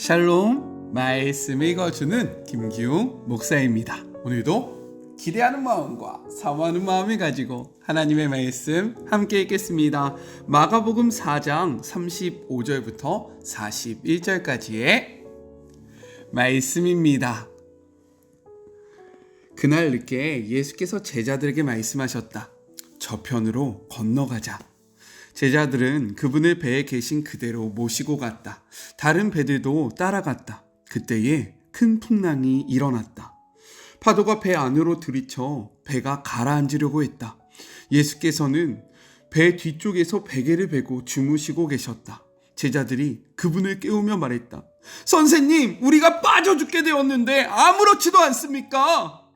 샬롬, 말씀 읽어주는 김기웅 목사입니다. 오늘도 기대하는 마음과 사모하는 마음을 가지고 하나님의 말씀 함께 읽겠습니다. 마가복음 4장 35절부터 41절까지의 말씀입니다. 그날 늦게 예수께서 제자들에게 말씀하셨다. 저편으로 건너가자. 제자들은 그분을 배에 계신 그대로 모시고 갔다. 다른 배들도 따라갔다. 그때에 큰 풍랑이 일어났다. 파도가 배 안으로 들이쳐 배가 가라앉으려고 했다. 예수께서는 배 뒤쪽에서 베개를 베고 주무시고 계셨다. 제자들이 그분을 깨우며 말했다. 선생님, 우리가 빠져 죽게 되었는데 아무렇지도 않습니까?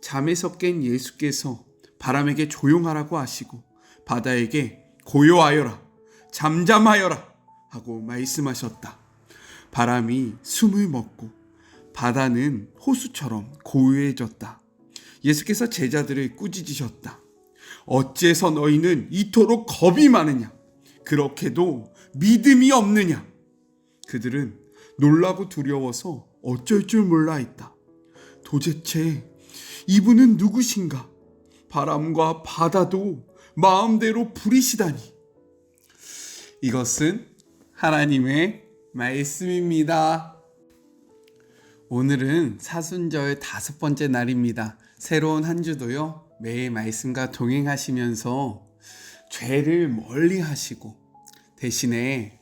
잠에서 깬 예수께서 바람에게 조용하라고 하시고 바다에게 고요하여라, 잠잠하여라 하고 말씀하셨다. 바람이 숨을 먹고 바다는 호수처럼 고요해졌다. 예수께서 제자들을 꾸짖으셨다. 어째서 너희는 이토록 겁이 많으냐? 그렇게도 믿음이 없느냐? 그들은 놀라고 두려워서 어쩔 줄 몰라 했다. 도대체 이분은 누구신가? 바람과 바다도 마음대로 부리시다니. 이것은 하나님의 말씀입니다. 오늘은 사순절 5번째 날입니다. 새로운 한 주도요, 매일 말씀과 동행하시면서 죄를 멀리 하시고 대신에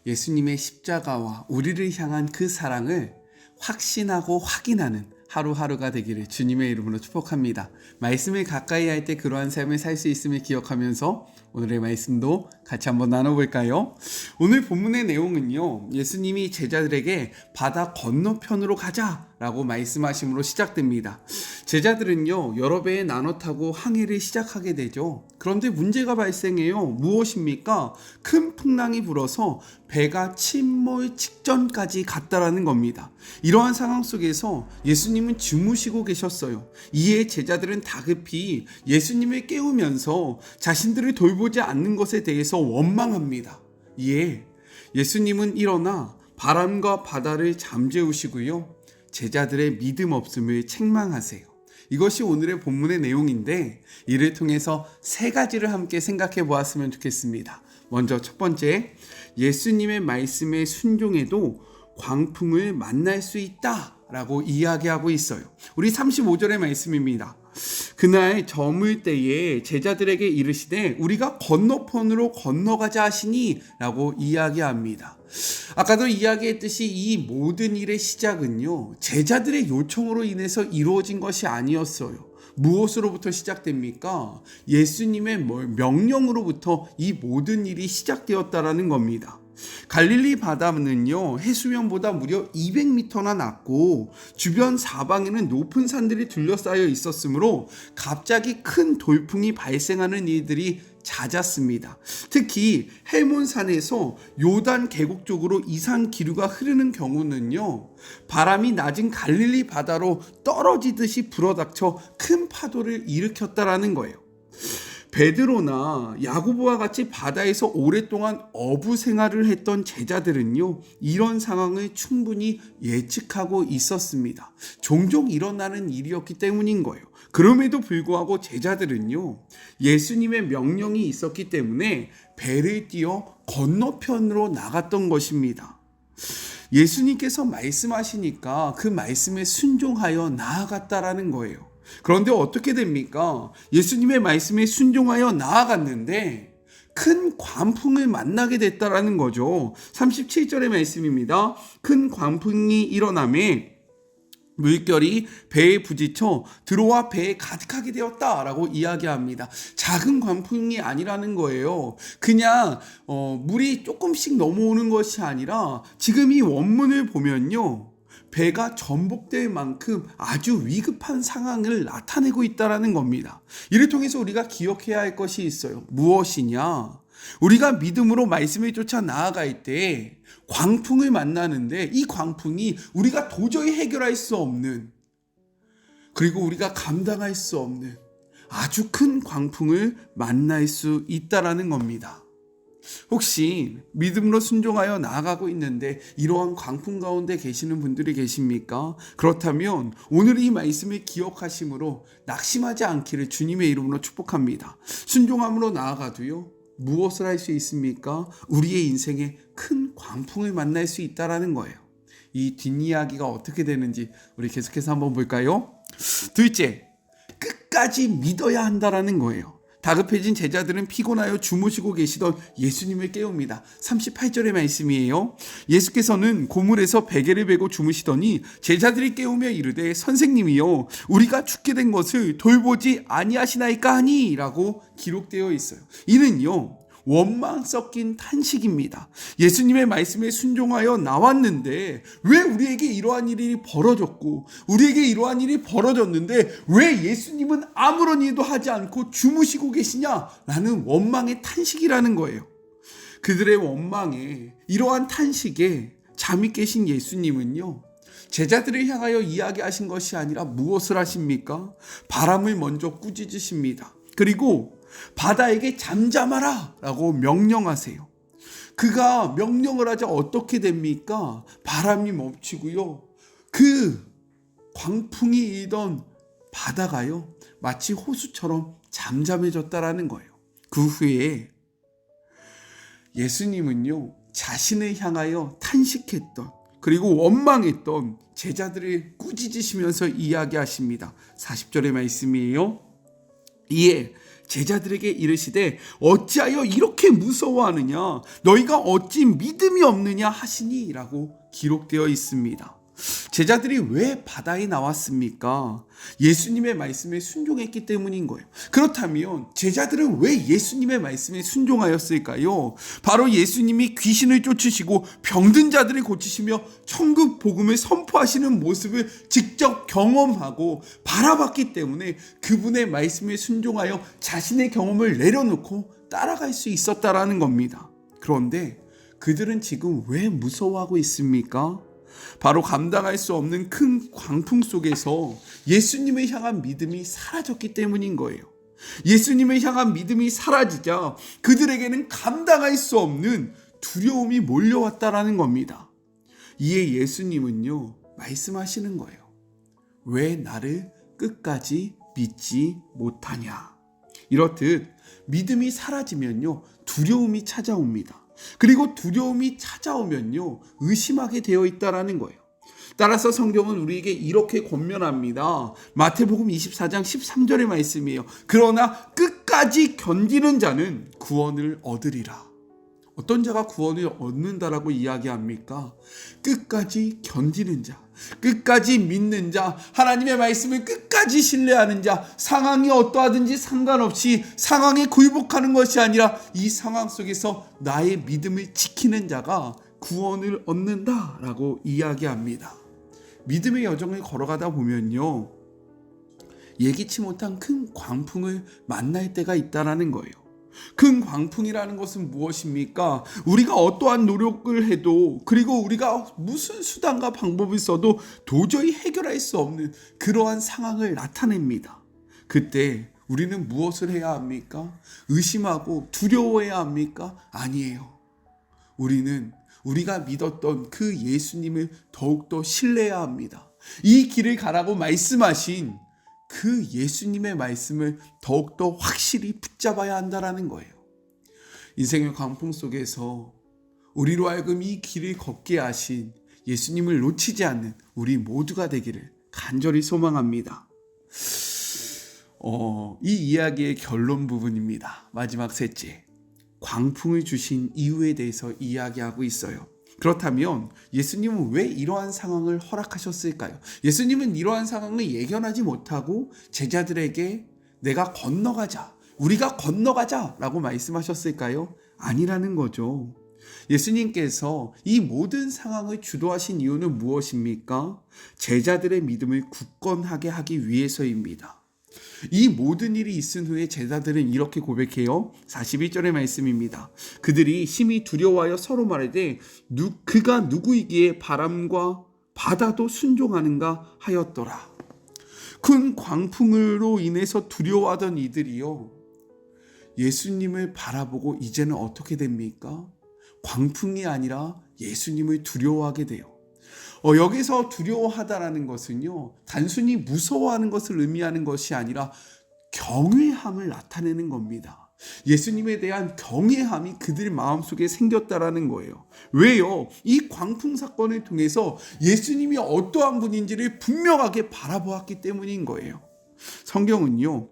예수님의 십자가와 우리를 향한 그 사랑을 확신하고 확인하는 하루하루가 되기를 주님의 이름으로 축복합니다. 말씀을 가까이 할 때 그러한 삶을 살 수 있음을 기억하면서 오늘의 말씀도 같이 한번 나눠볼까요? 오늘 본문의 내용은요, 예수님이 제자들에게 바다 건너편으로 가자라고 말씀하심으로 시작됩니다. 제자들은요, 여러 배에 나눠 타고 항해를 시작하게 되죠. 그런데 문제가 발생해요. 무엇입니까? 큰 풍랑이 불어서 배가 침몰 직전까지 갔다라는 겁니다. 이러한 상황 속에서 예수님은 주무시고 계셨어요. 이에 제자들은 다급히 예수님을 깨우면서 자신들을 돌보지 않는 것에 대해서 원망합니다. 이에 예수님은 일어나 바람과 바다를 잠재우시고요, 제자들의 믿음 없음을 책망하세요. 이것이 오늘의 본문의 내용인데, 이를 통해서 3가지를 함께 생각해 보았으면 좋겠습니다. 먼저 첫 번째, 예수님의 말씀에 순종해도 광풍을 만날 수 있다 라고 이야기하고 있어요. 우리 35절의 말씀입니다. 그날 저물 때에 제자들에게 이르시되 우리가 건너편으로 건너가자 하시니 라고 이야기합니다. 아까도 이야기했듯이 이 모든 일의 시작은요, 제자들의 요청으로 인해서 이루어진 것이 아니었어요. 무엇으로부터 시작됩니까? 예수님의 명령으로부터 이 모든 일이 시작되었다라는 겁니다. 갈릴리 바다는요, 해수면보다 무려 200m나 낮고 주변 사방에는 높은 산들이 둘러싸여 있었으므로 갑자기 큰 돌풍이 발생하는 일들이 잦았습니다. 특히 헬몬산에서 요단 계곡 쪽으로 이산 기류가 흐르는 경우는요, 바람이 낮은 갈릴리 바다로 떨어지듯이 불어닥쳐 큰 파도를 일으켰다라는 거예요. 베드로나 야고보와 같이 바다에서 오랫동안 어부 생활을 했던 제자들은요, 이런 상황을 충분히 예측하고 있었습니다. 종종 일어나는 일이었기 때문인 거예요. 그럼에도 불구하고 제자들은요, 예수님의 명령이 있었기 때문에 배를 띄어 건너편으로 나갔던 것입니다. 예수님께서 말씀하시니까 그 말씀에 순종하여 나아갔다라는 거예요. 그런데 어떻게 됩니까? 예수님의 말씀에 순종하여 나아갔는데 큰 광풍을 만나게 됐다라는 거죠. 37절의 말씀입니다. 큰 광풍이 일어나매 물결이 배에 부딪혀 들어와 배에 가득하게 되었다라고 이야기합니다. 작은 광풍이 아니라는 거예요. 그냥 물이 조금씩 넘어오는 것이 아니라 지금 이 원문을 보면요, 배가 전복될 만큼 아주 위급한 상황을 나타내고 있다는 겁니다. 이를 통해서 우리가 기억해야 할 것이 있어요. 무엇이냐? 우리가 믿음으로 말씀을 쫓아 나아갈 때 광풍을 만나는데, 이 광풍이 우리가 도저히 해결할 수 없는, 그리고 우리가 감당할 수 없는 아주 큰 광풍을 만날 수 있다는 겁니다. 혹시 믿음으로 순종하여 나아가고 있는데 이러한 광풍 가운데 계시는 분들이 계십니까? 그렇다면 오늘 이 말씀을 기억하심으로 낙심하지 않기를 주님의 이름으로 축복합니다. 순종함으로 나아가도요, 무엇을 할 수 있습니까? 우리의 인생에 큰 광풍을 만날 수 있다라는 거예요. 이 뒷이야기가 어떻게 되는지 우리 계속해서 한번 볼까요? 둘째, 끝까지 믿어야 한다라는 거예요. 다급해진 제자들은 피곤하여 주무시고 계시던 예수님을 깨웁니다. 38절의 말씀이에요. 예수께서는 고물에서 베개를 베고 주무시더니 제자들이 깨우며 이르되 선생님이여 우리가 죽게 된 것을 돌보지 아니하시나이까 하니 라고 기록되어 있어요. 이는요 원망 섞인 탄식입니다. 예수님의 말씀에 순종하여 나왔는데 왜 우리에게 이러한 일이 벌어졌고 우리에게 이러한 일이 벌어졌는데 왜 예수님은 아무런 일도 하지 않고 주무시고 계시냐라는 원망의 탄식이라는 거예요. 그들의 원망에 이러한 탄식에 잠이 깨신 예수님은요 제자들을 향하여 이야기하신 것이 아니라 무엇을 하십니까? 바람을 먼저 꾸짖으십니다. 그리고 바다에게 잠잠하라 라고 명령하세요. 그가 명령을 하자 어떻게 됩니까? 바람이 멈추고요. 그 광풍이 일던 바다가요 마치 호수처럼 잠잠해졌다라는 거예요. 그 후에 예수님은요 자신을 향하여 탄식했던 그리고 원망했던 제자들을 꾸짖으시면서 이야기하십니다. 40절의 말씀이에요. 이에 제자들에게 이르시되 어찌하여 이렇게 무서워하느냐 너희가 어찌 믿음이 없느냐 하시니 라고 기록되어 있습니다. 제자들이 왜 바다에 나왔습니까? 예수님의 말씀에 순종했기 때문인 거예요. 그렇다면 제자들은 왜 예수님의 말씀에 순종하였을까요? 바로 예수님이 귀신을 쫓으시고 병든 자들을 고치시며 천국 복음을 선포하시는 모습을 직접 경험하고 바라봤기 때문에 그분의 말씀에 순종하여 자신의 경험을 내려놓고 따라갈 수 있었다라는 겁니다. 그런데 그들은 지금 왜 무서워하고 있습니까? 바로 감당할 수 없는 큰 광풍 속에서 예수님을 향한 믿음이 사라졌기 때문인 거예요. 예수님을 향한 믿음이 사라지자 그들에게는 감당할 수 없는 두려움이 몰려왔다라는 겁니다. 이에 예수님은요 말씀하시는 거예요. 왜 나를 끝까지 믿지 못하냐? 이렇듯 믿음이 사라지면요 두려움이 찾아옵니다. 그리고 두려움이 찾아오면요 의심하게 되어 있다라는 거예요. 따라서 성경은 우리에게 이렇게 권면합니다. 마태복음 24장 13절의 말씀이에요. 그러나 끝까지 견디는 자는 구원을 얻으리라. 어떤 자가 구원을 얻는다라고 이야기합니까? 끝까지 견디는 자, 끝까지 믿는 자, 하나님의 말씀을 끝까지 신뢰하는 자, 상황이 어떠하든지 상관없이 상황에 굴복하는 것이 아니라 이 상황 속에서 나의 믿음을 지키는 자가 구원을 얻는다라고 이야기합니다. 믿음의 여정을 걸어가다 보면요 예기치 못한 큰 광풍을 만날 때가 있다라는 거예요. 큰 광풍이라는 것은 무엇입니까? 우리가 어떠한 노력을 해도 그리고 우리가 무슨 수단과 방법을 써도 도저히 해결할 수 없는 그러한 상황을 나타냅니다. 그때 우리는 무엇을 해야 합니까? 의심하고 두려워해야 합니까? 아니에요. 우리는 우리가 믿었던 그 예수님을 더욱더 신뢰해야 합니다. 이 길을 가라고 말씀하신 그 예수님의 말씀을 더욱더 확실히 붙잡아야 한다라는 거예요. 인생의 광풍 속에서 우리로 하여금 이 길을 걷게 하신 예수님을 놓치지 않는 우리 모두가 되기를 간절히 소망합니다. 이 이야기의 결론 부분입니다. 마지막 셋째, 광풍을 주신 이유에 대해서 이야기하고 있어요. 그렇다면 예수님은 왜 이러한 상황을 허락하셨을까요? 예수님은 이러한 상황을 예견하지 못하고 제자들에게 내가 건너가자, 우리가 건너가자 라고 말씀하셨을까요? 아니라는 거죠. 예수님께서 이 모든 상황을 주도하신 이유는 무엇입니까? 제자들의 믿음을 굳건하게 하기 위해서입니다. 이 모든 일이 있은 후에 제자들은 이렇게 고백해요. 41절의 말씀입니다. 그들이 심히 두려워하여 서로 말하되 그가 누구이기에 바람과 바다도 순종하는가 하였더라. 큰 광풍으로 인해서 두려워하던 이들이요 예수님을 바라보고 이제는 어떻게 됩니까? 광풍이 아니라 예수님을 두려워하게 돼요. 여기서 두려워하다라는 것은요, 단순히 무서워하는 것을 의미하는 것이 아니라 경외함을 나타내는 겁니다. 예수님에 대한 경외함이 그들 마음속에 생겼다라는 거예요. 왜요? 이 광풍 사건을 통해서 예수님이 어떠한 분인지를 분명하게 바라보았기 때문인 거예요. 성경은요,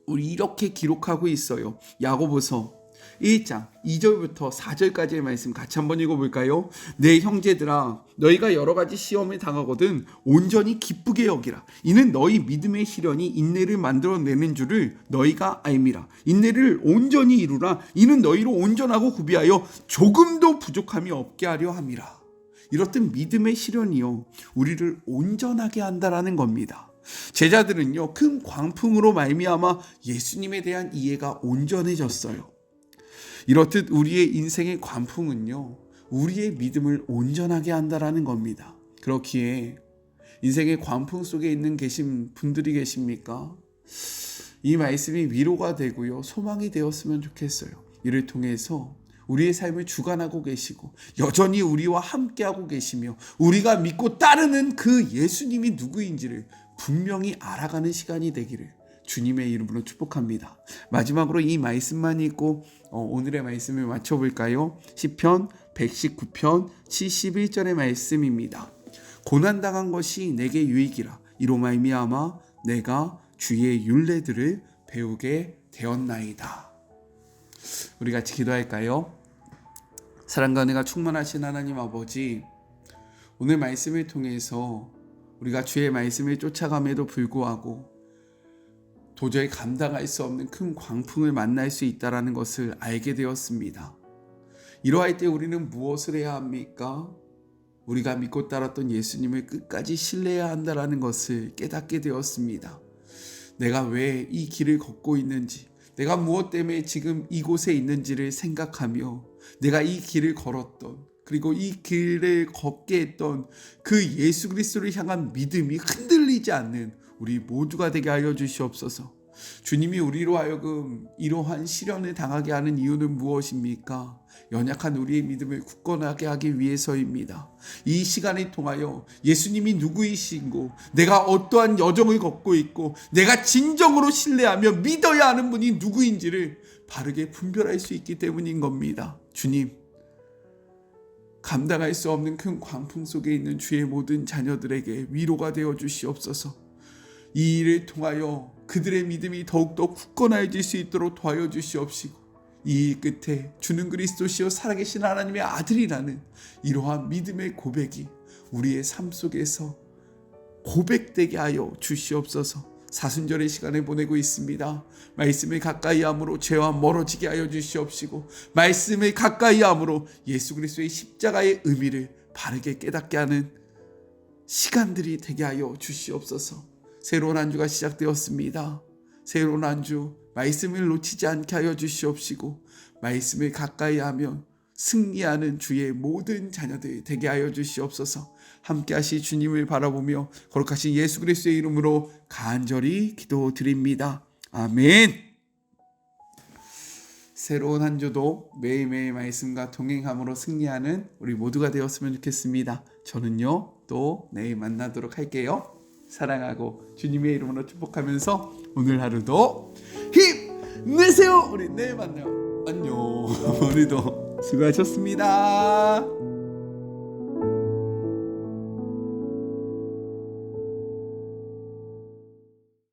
우리 이렇게 기록하고 있어요. 야고보서 1장 2절부터 4절까지의 말씀 같이 한번 읽어볼까요? 내 형제들아, 너희가 여러 가지 시험을 당하거든 온전히 기쁘게 여기라. 이는 너희 믿음의 시련이 인내를 만들어내는 줄을 너희가 알미라. 인내를 온전히 이루라. 이는 너희로 온전하고 구비하여 조금도 부족함이 없게 하려 함이라. 이렇듯 믿음의 시련이요, 우리를 온전하게 한다라는 겁니다. 제자들은요, 큰 광풍으로 말미암아 예수님에 대한 이해가 온전해졌어요. 이렇듯 우리의 인생의 광풍은요, 우리의 믿음을 온전하게 한다라는 겁니다. 그렇기에 인생의 광풍 속에 계신 분들이 계십니까? 이 말씀이 위로가 되고요, 소망이 되었으면 좋겠어요. 이를 통해서 우리의 삶을 주관하고 계시고 여전히 우리와 함께하고 계시며 우리가 믿고 따르는 그 예수님이 누구인지를 분명히 알아가는 시간이 되기를 주님의 이름으로 축복합니다. 마지막으로 이 말씀만 읽고 오늘의 말씀을 맞춰볼까요? 시편 119편 71절의 말씀입니다. 고난당한 것이 내게 유익이라. 이로 말미암아 내가 주의 율례들을 배우게 되었나이다. 우리 같이 기도할까요? 사랑과 은혜가 충만하신 하나님 아버지, 오늘 말씀을 통해서 우리가 주의 말씀을 쫓아감에도 불구하고 도저히 감당할 수 없는 큰 광풍을 만날 수 있다는 것을 알게 되었습니다. 이러할 때 우리는 무엇을 해야 합니까? 우리가 믿고 따랐던 예수님을 끝까지 신뢰해야 한다는 것을 깨닫게 되었습니다. 내가 왜 이 길을 걷고 있는지, 내가 무엇 때문에 지금 이곳에 있는지를 생각하며 내가 이 길을 걸었던, 그리고 이 길을 걷게 했던 그 예수 그리스도를 향한 믿음이 흔들리지 않는 우리 모두가 되게 하여 주시옵소서. 주님이 우리로 하여금 이러한 시련을 당하게 하는 이유는 무엇입니까? 연약한 우리의 믿음을 굳건하게 하기 위해서입니다. 이 시간을 통하여 예수님이 누구이신고 내가 어떠한 여정을 걷고 있고 내가 진정으로 신뢰하며 믿어야 하는 분이 누구인지를 바르게 분별할 수 있기 때문인 겁니다. 주님, 감당할 수 없는 큰 광풍 속에 있는 주의 모든 자녀들에게 위로가 되어 주시옵소서. 이 일을 통하여 그들의 믿음이 더욱더 굳건해질 수 있도록 도와여 주시옵시고, 이 일 끝에 주는 그리스도시요 살아계신 하나님의 아들이라는 이러한 믿음의 고백이 우리의 삶 속에서 고백되게 하여 주시옵소서. 사순절의 시간을 보내고 있습니다. 말씀을 가까이 함으로 죄와 멀어지게 하여 주시옵시고, 말씀을 가까이 함으로 예수 그리스도의 십자가의 의미를 바르게 깨닫게 하는 시간들이 되게 하여 주시옵소서. 새로운 한 주가 시작되었습니다. 새로운 한 주 말씀을 놓치지 않게 하여 주시옵시고, 말씀을 가까이 하면 승리하는 주의 모든 자녀들 되게 하여 주시옵소서. 함께 하시 주님을 바라보며 거룩하신 예수 그리스도의 이름으로 간절히 기도드립니다. 아멘. 새로운 한 주도 매일매일 말씀과 동행함으로 승리하는 우리 모두가 되었으면 좋겠습니다. 저는요, 또 내일 만나도록 할게요. 사랑하고 주님의 이름으로 축복하면서 오늘 하루도 힘내세요. 우리 내일 만나요. 안녕. 오늘도 수고하셨습니다.